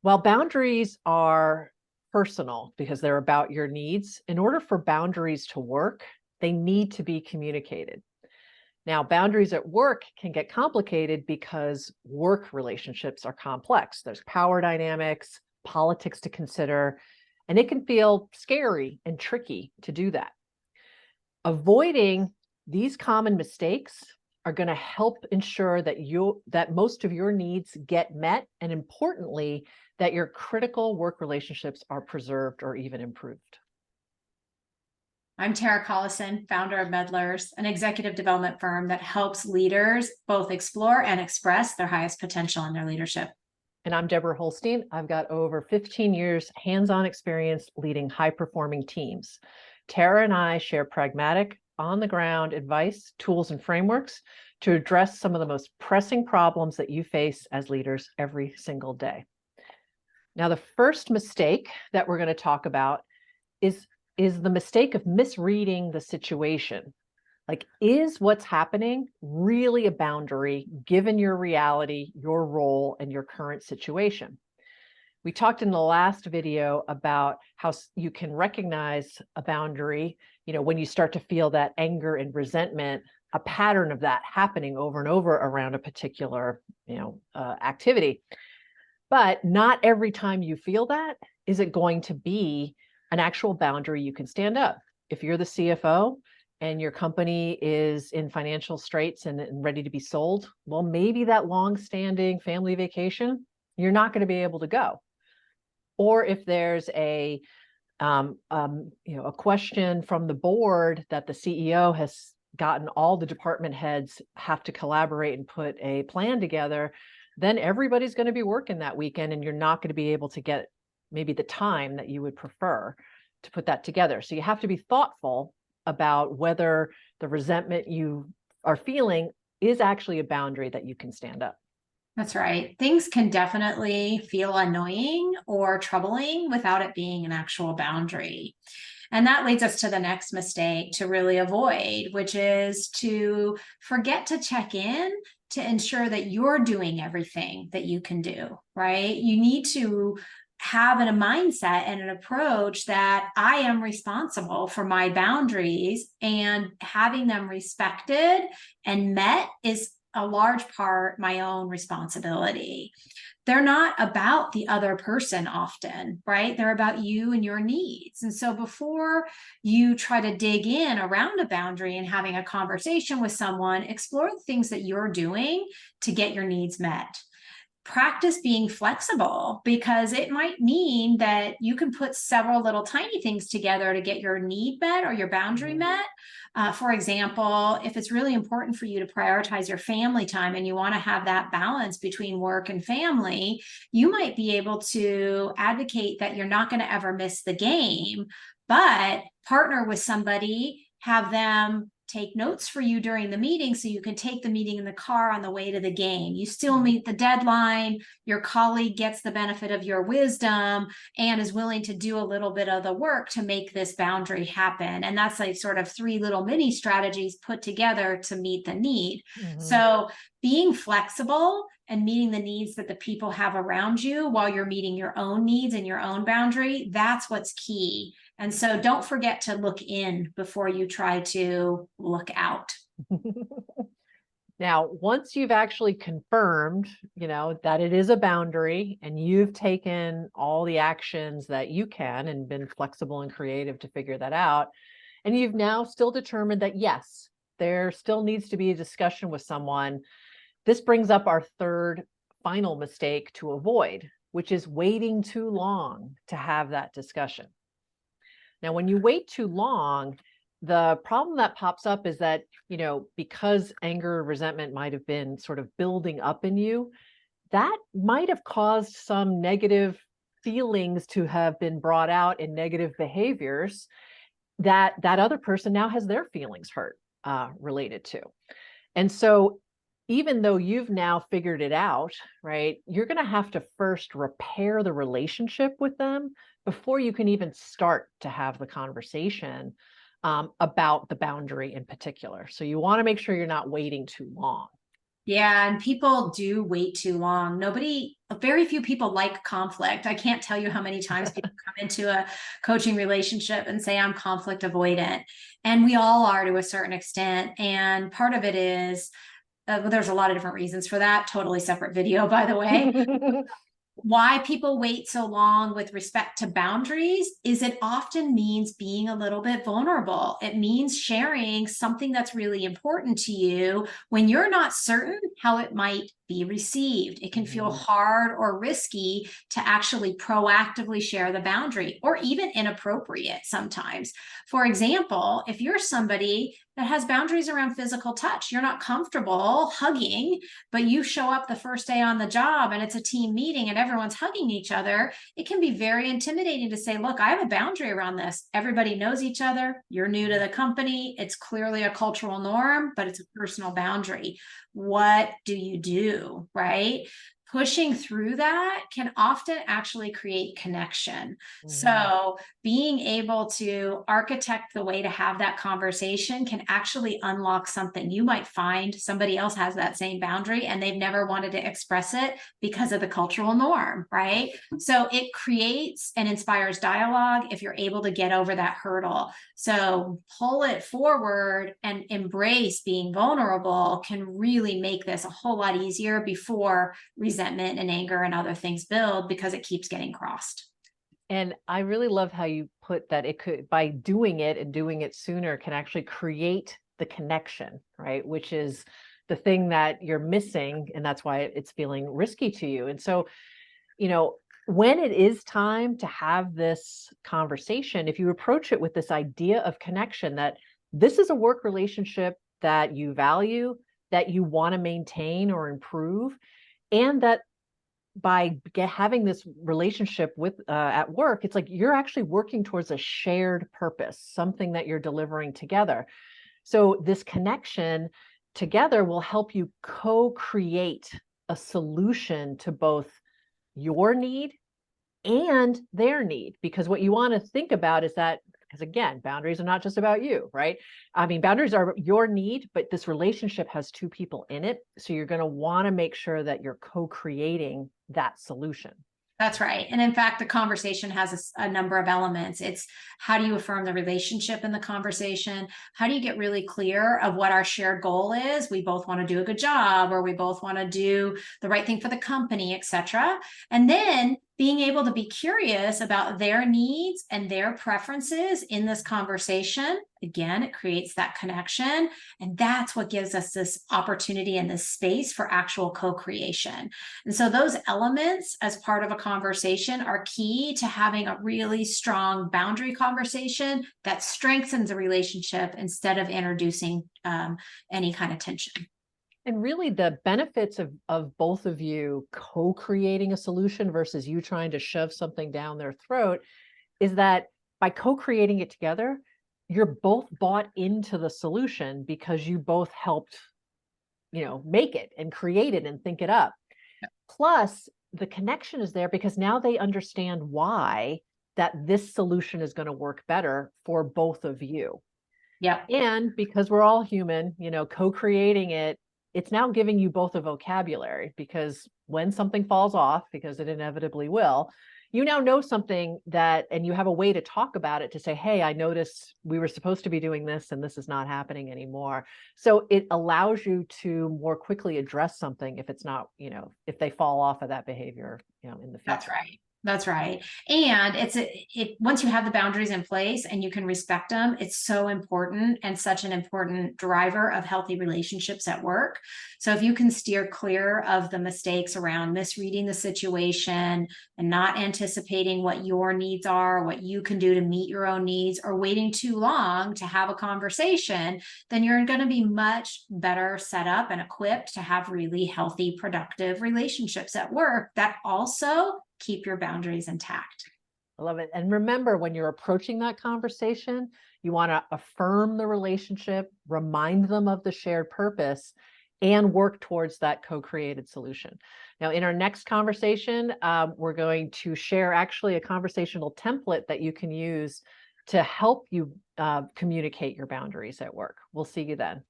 While boundaries are personal because they're about your needs, in order for boundaries to work, they need to be communicated. Now, boundaries at work can get complicated because work relationships are complex. There's power dynamics, politics to consider, and it can feel scary and tricky to do that. Avoiding these common mistakes are going to help ensure that most of your needs get met, and importantly, that your critical work relationships are preserved or even improved. I'm Tara Collison, founder of Medlars, an executive development firm that helps leaders both explore and express their highest potential in their leadership. And I'm Deborah Holstein. I've got over 15 years hands-on experience leading high-performing teams. Tara and I share pragmatic, on-the-ground advice, tools, and frameworks to address some of the most pressing problems that you face as leaders every single day. Now, the first mistake that we're going to talk about is the mistake of misreading the situation. Like, is what's happening really a boundary given your reality, your role, and your current situation? We talked in the last video about how you can recognize a boundary, when you start to feel that anger and resentment, a pattern of that happening over and over around a particular, activity. But not every time you feel that is it going to be an actual boundary you can stand up. If you're the CFO and your company is in financial straits and ready to be sold, well, maybe that long-standing family vacation, you're not going to be able to go. Or if there's a question from the board that the CEO has gotten all the department heads have to collaborate and put a plan together, then everybody's going to be working that weekend and you're not going to be able to get maybe the time that you would prefer to put that together. So you have to be thoughtful about whether the resentment you are feeling is actually a boundary that you can stand up. That's right. Things can definitely feel annoying or troubling without it being an actual boundary. And that leads us to the next mistake to really avoid, which is to forget to check in to ensure that you're doing everything that you can do, right? You need to have a mindset and an approach that I am responsible for my boundaries, and having them respected and met is a large part my own responsibility. They're not about the other person often, right? They're about you and your needs. And so before you try to dig in around a boundary and having a conversation with someone, explore the things that you're doing to get your needs met. Practice being flexible, because it might mean that you can put several little tiny things together to get your need met or your boundary met. For example, if it's really important for you to prioritize your family time and you want to have that balance between work and family, you might be able to advocate that you're not going to ever miss the game, but partner with somebody, have them take notes for you during the meeting so you can take the meeting in the car on the way to the game. You still meet the deadline. Your colleague gets the benefit of your wisdom and is willing to do a little bit of the work to make this boundary happen. And that's like sort of 3 little mini strategies put together to meet the need. So being flexible and meeting the needs that the people have around you while you're meeting your own needs and your own boundary, that's what's key. And so don't forget to look in before you try to look out. Now, once you've actually confirmed, that it is a boundary and you've taken all the actions that you can and been flexible and creative to figure that out, and you've now still determined that, yes, there still needs to be a discussion with someone, this brings up our third final mistake to avoid, which is waiting too long to have that discussion. Now, when you wait too long, the problem that pops up is that, because anger or resentment might have been sort of building up in you, that might have caused some negative feelings to have been brought out in negative behaviors that other person now has their feelings hurt related to. And so even though you've now figured it out, right, you're going to have to first repair the relationship with them before you can even start to have the conversation about the boundary in particular. So you want to make sure you're not waiting too long. Yeah, and people do wait too long. Very few people like conflict. I can't tell you how many times people come into a coaching relationship and say, I'm conflict avoidant. And we all are to a certain extent. And part of it is, well, there's a lot of different reasons for that. Totally separate video, by the way. Why people wait so long with respect to boundaries is it often means being a little bit vulnerable. It means sharing something that's really important to you when you're not certain how it might be received. It can feel hard or risky to actually proactively share the boundary, or even inappropriate sometimes. For example, if you're somebody that has boundaries around physical touch, you're not comfortable hugging, but you show up the first day on the job and it's a team meeting and everyone's hugging each other, it can be very intimidating to say, look, I have a boundary around this. Everybody knows each other. You're new to the company. It's clearly a cultural norm, but it's a personal boundary. What do you do, right? Pushing through that can often actually create connection. So being able to architect the way to have that conversation can actually unlock something. You might find somebody else has that same boundary and they've never wanted to express it because of the cultural norm, right? So it creates and inspires dialogue if you're able to get over that hurdle. So pull it forward and embrace being vulnerable can really make this a whole lot easier before resentment and anger and other things build, because it keeps getting crossed. And I really love how you put that it could, by doing it and doing it sooner, can actually create the connection, right? Which is the thing that you're missing. And that's why it's feeling risky to you. And so, you know, when it is time to have this conversation, if you approach it with this idea of connection, that this is a work relationship that you value, that you want to maintain or improve, and that by having this relationship with at work, it's like you're actually working towards a shared purpose, something that you're delivering together. So this connection together will help you co-create a solution to both your need and their need. Because what you want to think about is that, because again, boundaries are not just about you, right? I mean, boundaries are your need, but this relationship has two people in it. So you're going to want to make sure that you're co-creating that solution. That's right. And in fact, the conversation has a number of elements. It's how do you affirm the relationship in the conversation? How do you get really clear of what our shared goal is? We both want to do a good job, or we both want to do the right thing for the company, etc. And then being able to be curious about their needs and their preferences in this conversation. Again, it creates that connection. And that's what gives us this opportunity and this space for actual co-creation. And so those elements as part of a conversation are key to having a really strong boundary conversation that strengthens a relationship instead of introducing any kind of tension. And really the benefits of both of you co-creating a solution versus you trying to shove something down their throat is that by co-creating it together, you're both bought into the solution because you both helped, make it and create it and think it up. Plus, the connection is there because now they understand why that this solution is going to work better for both of you. Yeah. And because we're all human, co-creating it, it's now giving you both a vocabulary, because when something falls off, because it inevitably will, you now know something that, and you have a way to talk about it to say, hey, I noticed we were supposed to be doing this and this is not happening anymore. So it allows you to more quickly address something if it's not, if they fall off of that behavior, in the future. That's right. That's right. And once you have the boundaries in place and you can respect them, it's so important and such an important driver of healthy relationships at work. So if you can steer clear of the mistakes around misreading the situation and not anticipating what your needs are, what you can do to meet your own needs, or waiting too long to have a conversation, then you're going to be much better set up and equipped to have really healthy, productive relationships at work that also keep your boundaries intact. I love it. And remember, when you're approaching that conversation, you want to affirm the relationship, remind them of the shared purpose, and work towards that co-created solution. Now, in our next conversation, we're going to share actually a conversational template that you can use to help you communicate your boundaries at work. We'll see you then.